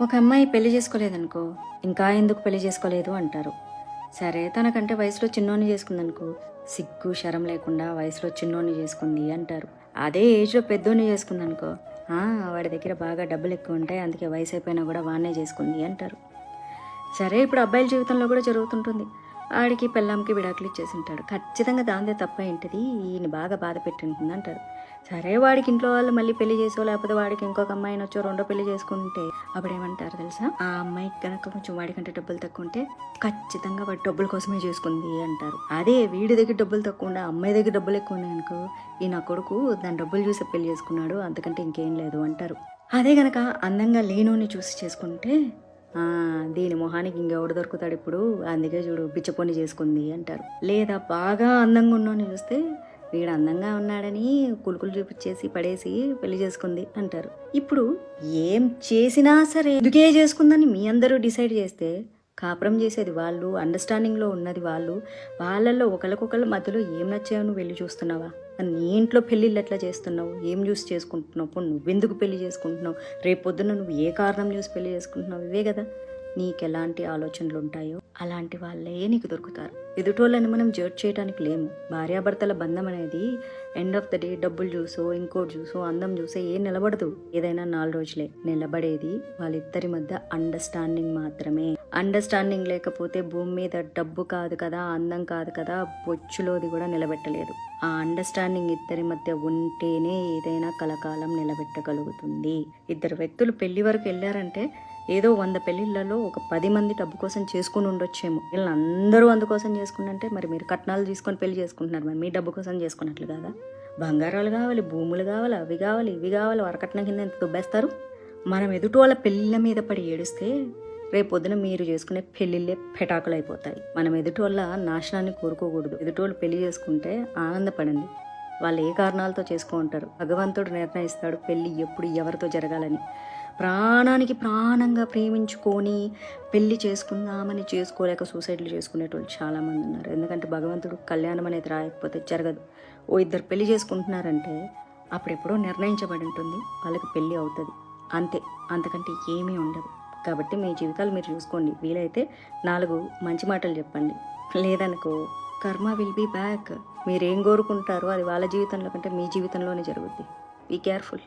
ఒక అమ్మాయి పెళ్లి చేసుకోలేదనుకో, ఇంకా ఎందుకు పెళ్లి చేసుకోలేదు అంటారు. సరే తనకంటే వయసులో చిన్నోన్ని చేసుకుందనుకో, సిగ్గు శరం లేకుండా వయసులో చిన్నోన్ని చేసుకుంది అంటారు. అదే ఏజ్లో పెద్దోన్ని చేసుకుందనుకో, వాడి దగ్గర బాగా డబ్బులు ఎక్కువ ఉంటాయి, అందుకే వయసు అయిపోయినా కూడా వాన్నే చేసుకుంది అంటారు. సరే ఇప్పుడు అబ్బాయిల జీవితంలో కూడా జరుగుతుంటుంది. ఆడికి పెళ్ళాంకి విడాకులు ఇచ్చేసి ఉంటాడు, ఖచ్చితంగా దాందే తప్ప ఏంటిది, ఈయన బాగా బాధ పెట్టింటుంది అంటారు. సరే వాడికి ఇంట్లో వాళ్ళు మళ్ళీ పెళ్లి చేసో లేకపోతే వాడికి ఇంకొక అమ్మాయిని వచ్చో రెండో పెళ్లి చేసుకుంటే అప్పుడు ఏమంటారు తెలుసా, ఆ అమ్మాయికి కనుక కొంచెం వాడికంటే డబ్బులు తక్కువ ఉంటే ఖచ్చితంగా వాడి డబ్బుల కోసమే చేసుకుంది అంటారు. అదే వీడి దగ్గర డబ్బులు తక్కువ ఉండే అమ్మాయి దగ్గర డబ్బులు ఎక్కువ ఉన్నాయి అనుకో, ఈ నా కొడుకు దాని డబ్బులు చూసి పెళ్లి చేసుకున్నాడు, అంతకంటే ఇంకేం లేదు అంటారు. అదే గనక అందంగా లేనోని చూసి చేసుకుంటే, దీని మొహానికి ఇంకెవడు దొరుకుతాడు ఇప్పుడు, అందుకే చూడు బిచ్చపొని చేసుకుంది అంటారు. లేదా బాగా అందంగా ఉన్నోని చూస్తే, వీడు అందంగా ఉన్నాడని కులుకులు చూపించేసి పడేసి పెళ్లి చేసుకుంది అంటారు. ఇప్పుడు ఏం చేసినా సరే ఎందుకే చేసుకుందని మీ అందరూ డిసైడ్ చేస్తే, కాపురం చేసేది వాళ్ళు, అండర్స్టాండింగ్లో ఉన్నది వాళ్ళు, వాళ్ళల్లో ఒకరికొకళ్ళ మధ్యలో ఏం నచ్చావు నువ్వు వెళ్ళి చూస్తున్నావా? నీ ఇంట్లో పెళ్ళిళ్ళు ఎట్లా చేస్తున్నావు, ఏం చూసి చేసుకుంటున్నావు, నువ్వెందుకు పెళ్లి చేసుకుంటున్నావు, రేపొద్దున నువ్వు ఏ కారణం చూసి పెళ్లి చేసుకుంటున్నావు, ఇవే కదా నీకు ఎలాంటి ఆలోచనలు ఉంటాయో అలాంటి వాళ్ళే నీకు దొరుకుతారు. ఎదుటోళ్ళని మనం జడ్జ్ చేయడానికి లేము. భార్యాభర్తల బంధం అనేది ఎండ్ ఆఫ్ ద డే డబ్బులు చూసో ఇంకోటి చూసో అందం చూసో ఏం నిలబడదు. ఏదైనా 4 రోజులే నిలబడేది వాళ్ళిద్దరి మధ్య అండర్స్టాండింగ్ మాత్రమే. అండర్స్టాండింగ్ లేకపోతే భూమి మీద డబ్బు కాదు కదా, అందం కాదు కదా, బొచ్చులోది కూడా నిలబెట్టలేదు. ఆ అండర్స్టాండింగ్ ఇద్దరి మధ్య ఉంటేనే ఏదైనా కలకాలం నిలబెట్టగలుగుతుంది. ఇద్దరు వ్యక్తులు పెళ్లి వరకు వెళ్ళారంటే ఏదో 100 పెళ్లిళ్లలో ఒక 10 మంది డబ్బు కోసం చేసుకుని ఉండొచ్చేమో. వీళ్ళందరూ అందుకోసం చేసుకుంటే మరి మీరు కట్నాలు తీసుకొని పెళ్లి చేసుకుంటున్నారు, మరి మీ డబ్బు కోసం చేసుకున్నట్లు కదా. బంగారాలు కావాలి, భూములు కావాలి, అవి కావాలి, ఇవి కావాలి, వరకట్నం కింద ఎంత దుబ్బేస్తారు. మనం ఎదుటి వాళ్ళ పెళ్ళిళ్ళ మీద పడి ఏడిస్తే రేపొద్దున మీరు చేసుకునే పెళ్ళిళ్ళే పెటాకులు అయిపోతాయి. మనం ఎదుటి వాళ్ళ నాశనాన్ని కోరుకోకూడదు. ఎదుటి వాళ్ళు పెళ్లి చేసుకుంటే ఆనందపడండి. వాళ్ళు ఏ కారణాలతో చేసుకుంటారు, భగవంతుడు నిర్ణయిస్తాడు పెళ్ళి ఎప్పుడు ఎవరితో జరగాలని. ప్రాణానికి ప్రాణంగా ప్రేమించుకొని పెళ్లి చేసుకుందామని చేసుకోలేక సూసైడ్లు చేసుకునేటోళ్ళు చాలామంది ఉన్నారు. ఎందుకంటే భగవంతుడు కళ్యాణం అనేది రాయకపోతే జరగదు. ఓ ఇద్దరు పెళ్లి చేసుకుంటున్నారంటే అప్పుడెప్పుడో నిర్ణయించబడి ఉంటుంది, వాళ్ళకి పెళ్ళి అవుతుంది, అంతే, అంతకంటే ఏమీ ఉండదు. కాబట్టి మీ జీవితాలు మీరు చూసుకోండి. వీలైతే 4 మంచి మాటలు చెప్పండి, లేదనుకో కర్మ విల్ బీ బ్యాక్. మీరేం కోరుకుంటారో అది వాళ్ళ జీవితంలో కంటే మీ జీవితంలోనే జరుగుద్ది. Be careful.